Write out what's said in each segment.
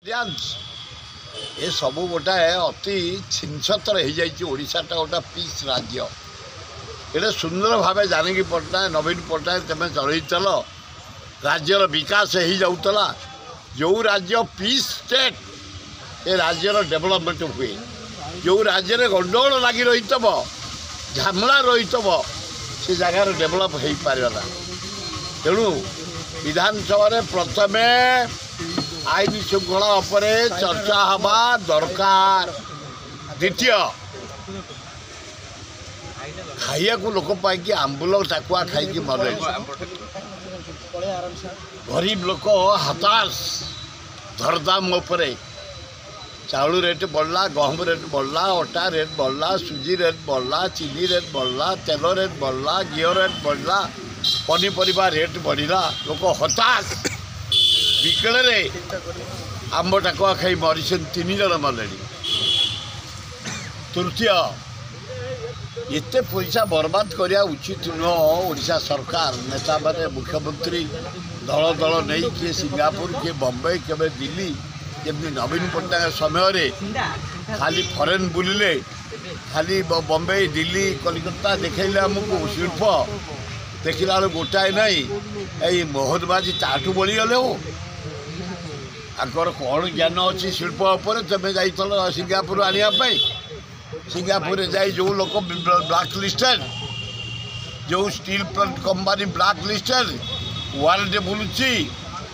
ये सब गोटाए अति छिनछतर हो जाटा गोटा पीस राज्य ये सुंदर भाव जानकी पट्टनायक नवीन पट्टनायक तुम चल राज्यर विकास हो जाऊला जो राज्य पीस स्टेट ये राज्यर डेवलपमेंट हुए जो राज्य में गंडगोल लगी रही झामला रही से जगार डेवलप हो पारला तेणु विधानसभा प्रथम आईन श्रृंखला उपरे चर्चा हवा दरकार द्वितीय खाइया को लोक पाई आंबुल टाकुआ खाई मर गरीब लोक हताश दरदाम उपरे चाउल रेट बढ़ला गहम रेट बढ़ला अटा रेट बढ़ला सुजी रेट बढ़ला चीनी रेट बढ़ला तेल रेट बढ़ला घी रेट बढ़ला पनीपरिया रेट बढ़ला लोक हताश विकल आंब टाकुआ खाई मरीन 3 जन मरे तृतीय एते पैसा बर्बाद करने उचित नुह ओडिशा सरकार नेता माने मुख्यमंत्री दल दल नहीं किए सिंगापुर किए बम्बई के दिल्ली जमी नवीन पट्टनायक समय खाली फरेन बुलिले खाली बम्बई दिल्ली कलिकता देखले आमको शिल्प देखला बेलू गोटाए नहीं यही मोहनबाजी ताठू बढ़ीगले हो आगर कौन ज्ञान अच्छी शिल्प उपर तुम जाइल सिंगापुर आने सिंगापुर जाई जो लोक ब्लैक लिस्टेड जो steel plant company blacklisted world बुलूची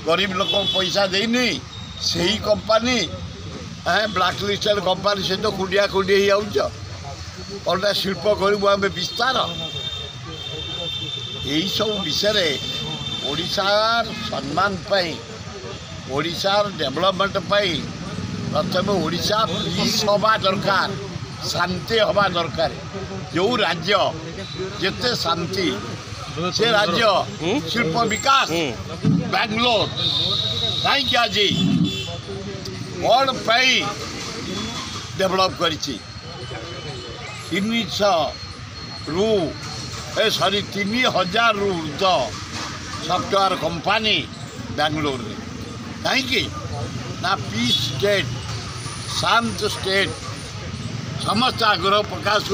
गरीब लोक पैसा देनी से ही कंपनी ब्लैक लिस्टेड कंपनी सहित खुंडिया खुंडी हो शिल्प करूँ आम विस्तार यही सब विषय ओडिशार सम्मान पाई ओडिशार डेवलपमेंट पाई प्रथम ओडिशा पीस हवा दरकार शांति हवा दरकार जो राज्य जिते शांति से राज्य शिल्प विकास बेंगलोर कहीं आज कौन पाई डेवलप कर 3000 रु ऊर्ध सफ्टवेयर कंपनी बेंगलोर में कहीं ना पीस स्टेट शांत स्टेट समस्त आग्रह प्रकाश